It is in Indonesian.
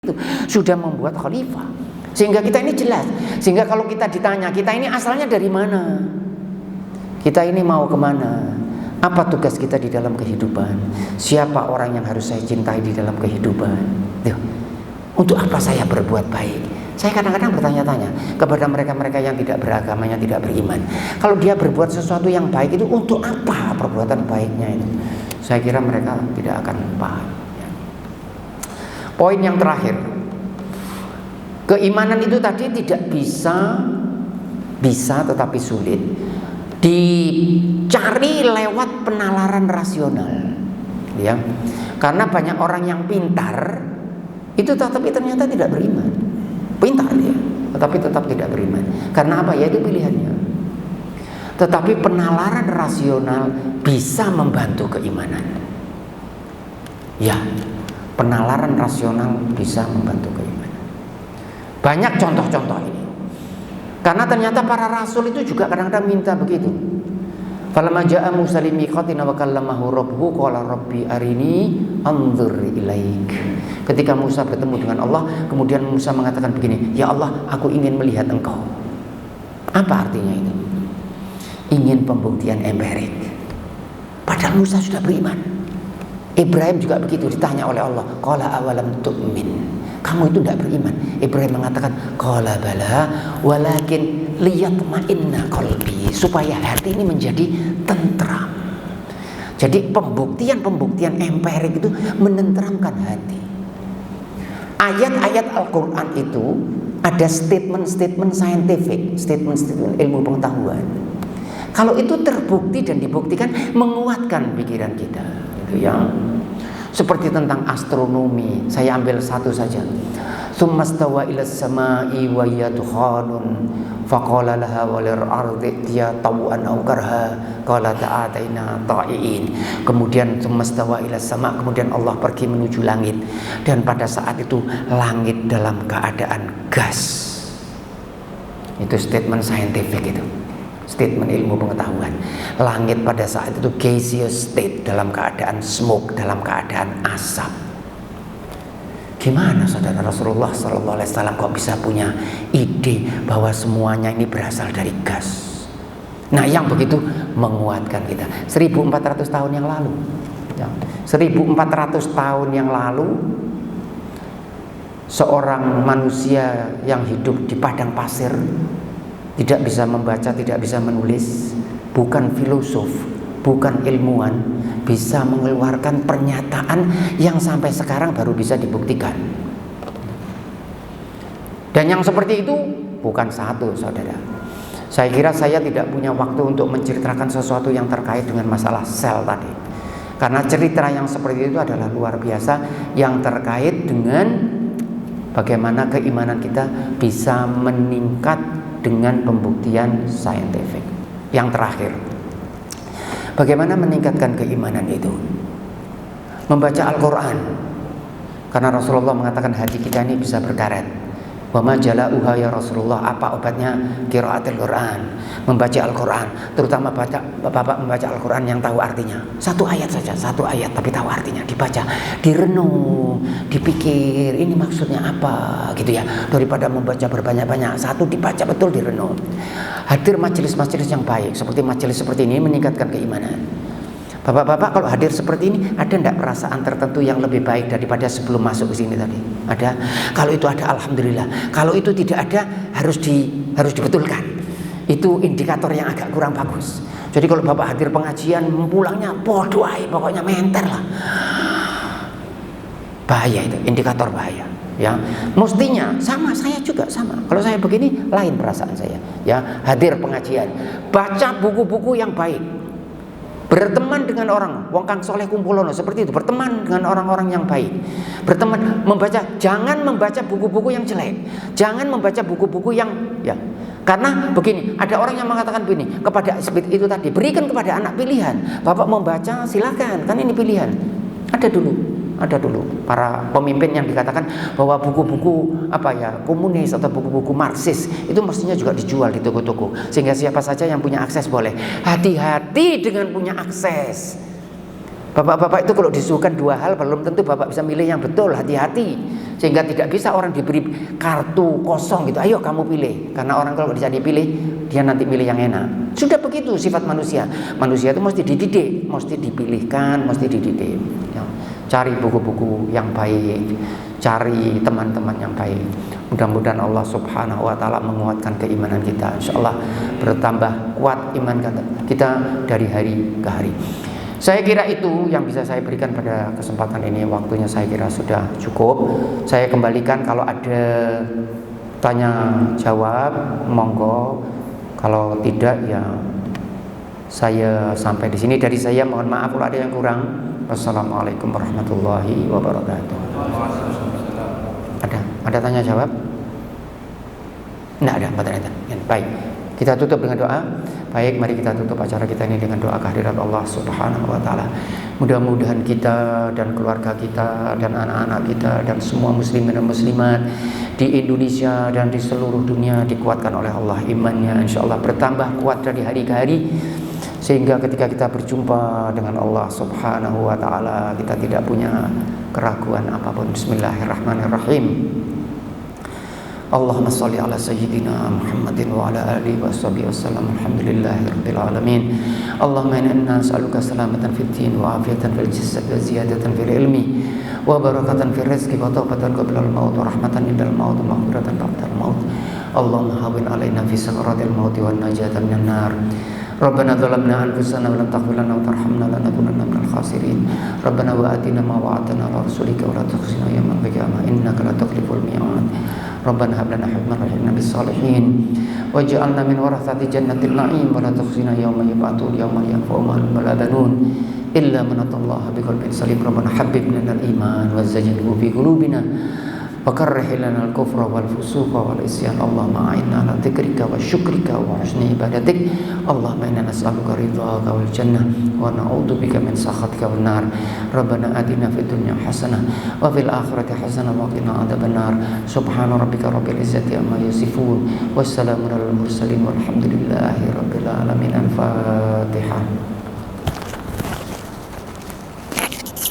itu sudah membuat khalifah. Sehingga kita ini jelas. Sehingga kalau kita ditanya, kita ini asalnya dari mana? Kita ini mau kemana? Apa tugas kita di dalam kehidupan? Siapa orang yang harus saya cintai di dalam kehidupan? Untuk apa saya berbuat baik? Saya kadang-kadang bertanya-tanya kepada mereka-mereka yang tidak beragama, yang tidak beriman. Kalau dia berbuat sesuatu yang baik itu untuk apa perbuatan baiknya itu? Saya kira mereka tidak akan paham. Poin yang terakhir, keimanan itu tadi tidak bisa tetapi sulit dicari lewat penalaran rasional, ya. Karena banyak orang yang pintar itu tetapi ternyata tidak beriman. Pintar dia, tetapi tetap tidak beriman. Karena apa? Ya itu pilihannya. Tetapi penalaran rasional bisa membantu keimanan. Ya, penalaran rasional bisa membantu keimanan. Banyak contoh-contoh ini. Karena ternyata para rasul itu juga kadang-kadang minta begitu. Falamma jaa Musa limiqatina wa kallamahu rabbuhu qala rabbi arini anzur ilaik. Ketika Musa bertemu dengan Allah, kemudian Musa mengatakan begini, "Ya Allah, aku ingin melihat engkau." Apa artinya itu? Ingin pembuktian empirik. Padahal Musa sudah beriman. Ibrahim juga begitu, ditanya oleh Allah, "Qala awalam tu'min?" Kamu itu tidak beriman. Ibrahim mengatakan, "Qala bala, walakin liyatma'inna qalbi," supaya hati ini menjadi tentram. Jadi pembuktian empirik itu menenteramkan hati. Ayat-ayat Al-Quran itu ada statement-statement scientific, statement-statement ilmu pengetahuan. Kalau itu terbukti dan dibuktikan, menguatkan pikiran kita, gitu ya. Seperti tentang astronomi, saya ambil satu saja. Tsummastawa ilas sama'i wa hiya dukhanun faqala laha walir ardi ya taw'an aw karha qala ta'ataina ta'iin. Kemudian tsummastawa ilas sama', kemudian Allah pergi menuju langit, dan pada saat itu langit dalam keadaan gas. Itu statement scientific itu. Statement ilmu pengetahuan. Langit pada saat itu gaseous state, dalam keadaan smoke, dalam keadaan asap. Gimana saudara, Rasulullah SAW kok bisa punya ide bahwa semuanya ini berasal dari gas? Nah, yang begitu menguatkan kita. 1400 tahun yang lalu, 1400 tahun yang lalu, seorang manusia yang hidup di padang pasir, tidak bisa membaca, tidak bisa menulis, bukan filosof, bukan ilmuwan, bisa mengeluarkan pernyataan yang sampai sekarang baru bisa dibuktikan. Dan yang seperti itu bukan satu, saudara. Saya kira saya tidak punya waktu untuk menceritakan sesuatu yang terkait dengan masalah sel tadi, karena cerita yang seperti itu adalah luar biasa, yang terkait dengan bagaimana keimanan kita bisa meningkat dengan pembuktian saintifik. Yang terakhir, bagaimana meningkatkan keimanan itu? Membaca Al-Quran. Karena Rasulullah mengatakan hati kita ini bisa berkarat. Wa ma jala'uha ya Rasulullah, apa obatnya? Qiraatul Quran, membaca Al-Quran. Terutama Bapak membaca Al-Quran yang tahu artinya. Satu ayat saja, satu ayat tapi tahu artinya, dibaca, direnung, dipikir ini maksudnya apa, gitu ya. Daripada membaca berbanyak-banyak, satu dibaca betul, direnung. Hadir majelis-majelis yang baik, seperti majelis seperti ini meningkatkan keimanan. Bapak-bapak kalau hadir seperti ini, ada enggak perasaan tertentu yang lebih baik daripada sebelum masuk ke sini tadi? Ada? Kalau itu ada, alhamdulillah. Kalau itu tidak ada, harus dibetulkan. Itu indikator yang agak kurang bagus. Jadi kalau Bapak hadir pengajian, pulangnya bodoh aja, pokoknya menter lah. Bahaya itu, indikator bahaya. Ya, mestinya sama, saya juga sama. Kalau saya begini, lain perasaan saya. Ya, hadir pengajian, baca buku-buku yang baik. Berteman dengan orang, wong kang soleh kumpulono, seperti itu. Berteman dengan orang-orang yang baik. Berteman, membaca, jangan membaca buku-buku yang jelek. Jangan membaca buku-buku yang, ya. Karena begini, ada orang yang mengatakan begini kepada itu tadi, berikan kepada anak pilihan. Bapak membaca, silakan, kan ini pilihan. Ada dulu para pemimpin yang dikatakan bahwa buku-buku komunis atau buku-buku Marxis itu mestinya juga dijual di toko-toko, sehingga siapa saja yang punya akses boleh. Hati-hati dengan punya akses. Bapak-bapak itu kalau disuguhkan dua hal belum tentu bapak bisa milih yang betul, hati-hati. Sehingga tidak bisa orang diberi kartu kosong gitu, ayo kamu pilih. Karena orang kalau bisa dipilih, dia nanti pilih yang enak. Sudah begitu sifat manusia. Manusia itu mesti dididik, mesti dipilihkan, mesti dididik. Ya. Cari buku-buku yang baik, cari teman-teman yang baik. Mudah-mudahan Allah Subhanahu wa Ta'ala menguatkan keimanan kita. Insya Allah bertambah kuat iman kita dari hari ke hari. Saya kira itu yang bisa saya berikan pada kesempatan ini. Waktunya saya kira sudah cukup. Saya kembalikan kalau ada tanya jawab, monggo. Kalau tidak ya saya sampai di sini. Dari saya mohon maaf kalau ada yang kurang. Wassalamualaikum warahmatullahi wabarakatuh. Ada tanya jawab? Tidak ada, baik. Kita tutup dengan doa. Baik, mari kita tutup acara kita ini dengan doa kehadirat Allah Subhanahu wa Ta'ala. Mudah-mudahan kita dan keluarga kita dan anak-anak kita dan semua muslimin dan muslimat di Indonesia dan di seluruh dunia dikuatkan oleh Allah imannya, insya Allah bertambah kuat dari hari ke hari, sehingga ketika kita berjumpa dengan Allah Subhanahu wa Ta'ala kita tidak punya keraguan apapun. Bismillahirrahmanirrahim. Allahumma salli ala sayyidina Muhammadin wa ala alihi wa sahbihi wasallam. Alhamdulillahi rabbil alamin. Allahumma inna nas'aluka salamatan fid din wa afiyatan fil jasad wa ziyadatan fil ilmi wa barakatan fil rizqi wa tawbatan qabla al maut wa rahmatan indal maut wa maghfiratan ba'da al maut. Allahumma hawwin alaina fi sakaratil maut wa najatan minan nar. Rabbana zalamna anfusana wa lam taghfir lana wa tarhamna lanakunanna minal khasirin. Rabbana wa atina ma wa'adtana ala rasulika wa la tukhzina yawmal qiyamah innaka la tukhliful mi'ad. Rabbana hab lana hukman wa ahilna bis salihin waj'alna min warathati jannatil na'im wa la tukhzina yawma yub'atsun yawma yanfa'u malun wala banun illa man atallaha biqalbin salim. Rabbana habbib lana al-iman wa zayyinhu fi qulubina wa karrih lana al-kufra wal fusuqa wal isyan. Allahumma a'inna ala dzikrika wa syukrika wa husni ibadatik. Allahumma inna nas'aluka ridhaka wal jannah wa na'udzubika min sakhatika wan nar. Rabbana atina fid dunya hasanah wa fil akhirati hasanah wa qina adzabannar. Subhana rabbika rabbil izzati amma yasifun wassalamun alal mursalin walhamdulillahi rabbil alamin. Al-Fatihah.